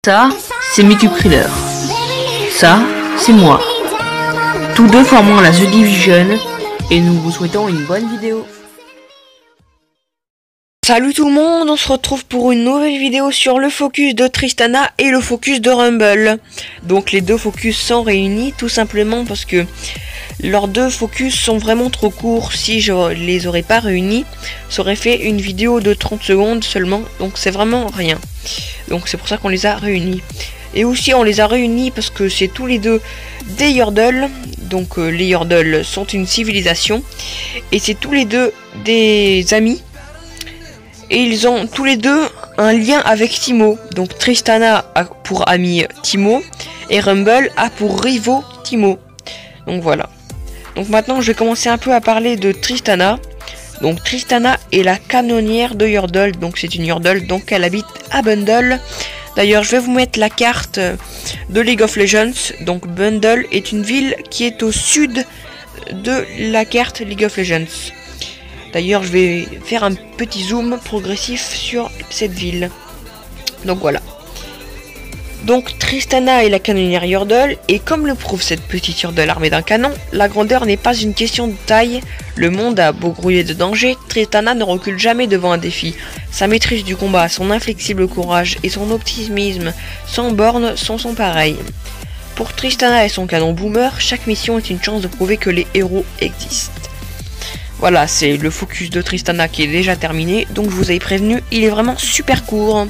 Ça, c'est Mickey Kriller. Ça, c'est moi. Tous deux formons la The Division et nous vous souhaitons une bonne vidéo. Salut tout le monde, on se retrouve pour une nouvelle vidéo sur le focus de Tristana et le focus de Rumble. Donc les deux focus sont réunis tout simplement parce que leurs deux focus sont vraiment trop courts. Si je les aurais pas réunis, ça aurait fait une vidéo de 30 secondes seulement, donc c'est vraiment rien. Donc c'est pour ça qu'on les a réunis. Et aussi on les a réunis parce que c'est tous les deux des Yordles. Donc les Yordles sont une civilisation et c'est tous les deux des amis. Et ils ont tous les deux un lien avec Teemo. Donc Tristana a pour ami Teemo et Rumble a pour rivaux Teemo. Donc voilà. Donc maintenant je vais commencer un peu à parler de Tristana. Donc Tristana est la canonnière de Yordle. Donc c'est une Yordle, donc elle habite à Bundle. D'ailleurs je vais vous mettre la carte de League of Legends. Donc Bundle est une ville qui est au sud de la carte League of Legends. D'ailleurs, je vais faire un petit zoom progressif sur cette ville. Donc voilà. Donc Tristana est la canonnière Yordle, et comme le prouve cette petite Yordle armée d'un canon, la grandeur n'est pas une question de taille. Le monde a beau grouiller de danger, Tristana ne recule jamais devant un défi. Sa maîtrise du combat, son inflexible courage et son optimisme sans borne sont son pareil. Pour Tristana et son canon boomer, chaque mission est une chance de prouver que les héros existent. Voilà, c'est le focus de Tristana qui est déjà terminé, donc je vous avais prévenu, il est vraiment super court.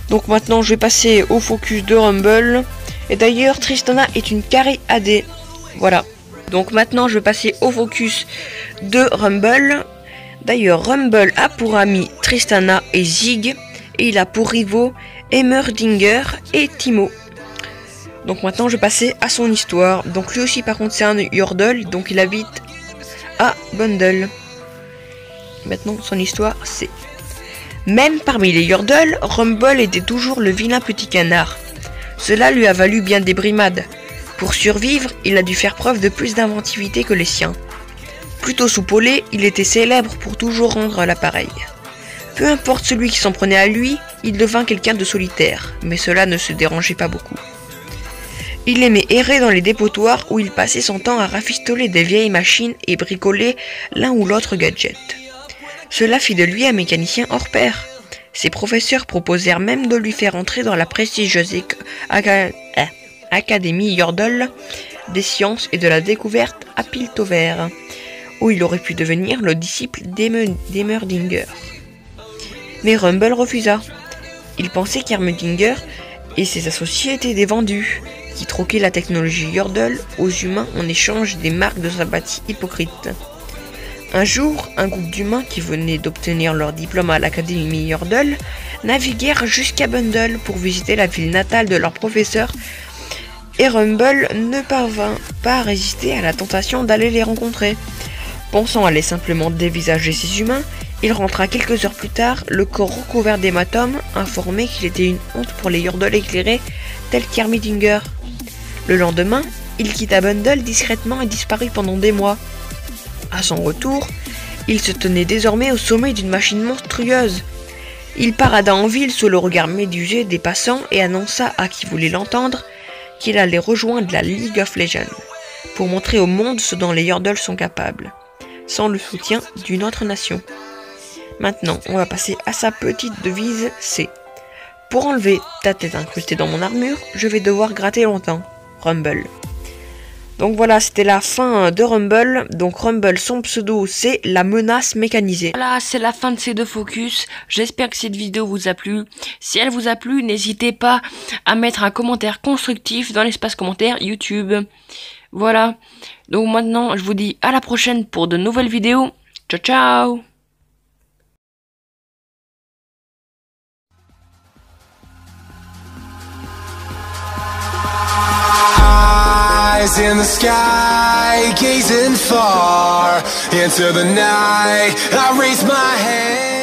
Donc maintenant je vais passer au focus de Rumble. Et d'ailleurs Tristana est une carry AD. Voilà. Donc maintenant je vais passer au focus de Rumble. D'ailleurs Rumble a pour amis Tristana et Zig. Et il a pour rivaux Heimerdinger et Teemo. Donc maintenant je vais passer à son histoire. Donc lui aussi par contre c'est un Yordle, donc il habite à Bundle. Maintenant son histoire c'est: même parmi les Yordles, Rumble était toujours le vilain petit canard. Cela lui a valu bien des brimades. Pour survivre, il a dû faire preuve de plus d'inventivité que les siens. Plutôt soupolé, il était célèbre pour toujours rendre l'appareil. Peu importe celui qui s'en prenait à lui, il devint quelqu'un de solitaire, mais cela ne se dérangeait pas beaucoup. Il aimait errer dans les dépotoirs où il passait son temps à rafistoler des vieilles machines et bricoler l'un ou l'autre gadget. Cela fit de lui un mécanicien hors pair. Ses professeurs proposèrent même de lui faire entrer dans la prestigieuse Académie Yordle des sciences et de la découverte à Piltover, où il aurait pu devenir le disciple d'Heimerdinger. Mais Rumble refusa. Il pensait qu'Heimerdinger et ses associés étaient des vendus, qui troquaient la technologie Yordle aux humains en échange des marques de sympathie hypocrites. Un jour, un groupe d'humains qui venaient d'obtenir leur diplôme à l'Académie Yordle naviguèrent jusqu'à Bundle pour visiter la ville natale de leur professeur, et Rumble ne parvint pas à résister à la tentation d'aller les rencontrer. Pensant aller simplement dévisager ces humains, il rentra quelques heures plus tard, le corps recouvert d'hématomes, informé qu'il était une honte pour les Yordles éclairés tels qu'Heimerdinger. Le lendemain, il quitta Bundle discrètement et disparut pendant des mois. À son retour, il se tenait désormais au sommet d'une machine monstrueuse. Il parada en ville sous le regard médusé des passants et annonça à qui voulait l'entendre qu'il allait rejoindre la League of Legends pour montrer au monde ce dont les Yordles sont capables, sans le soutien d'une autre nation. Maintenant, on va passer à sa petite devise, c'est: pour enlever ta tête incrustée dans mon armure, je vais devoir gratter longtemps. Rumble. Donc voilà, c'était la fin de Rumble. Donc Rumble, son pseudo, c'est la menace mécanisée. Voilà, c'est la fin de ces deux focus. J'espère que cette vidéo vous a plu. Si elle vous a plu, n'hésitez pas à mettre un commentaire constructif dans l'espace commentaire YouTube. Voilà. Donc maintenant, je vous dis à la prochaine pour de nouvelles vidéos. Ciao, ciao! In the sky, gazing far into the night, I raise my hand.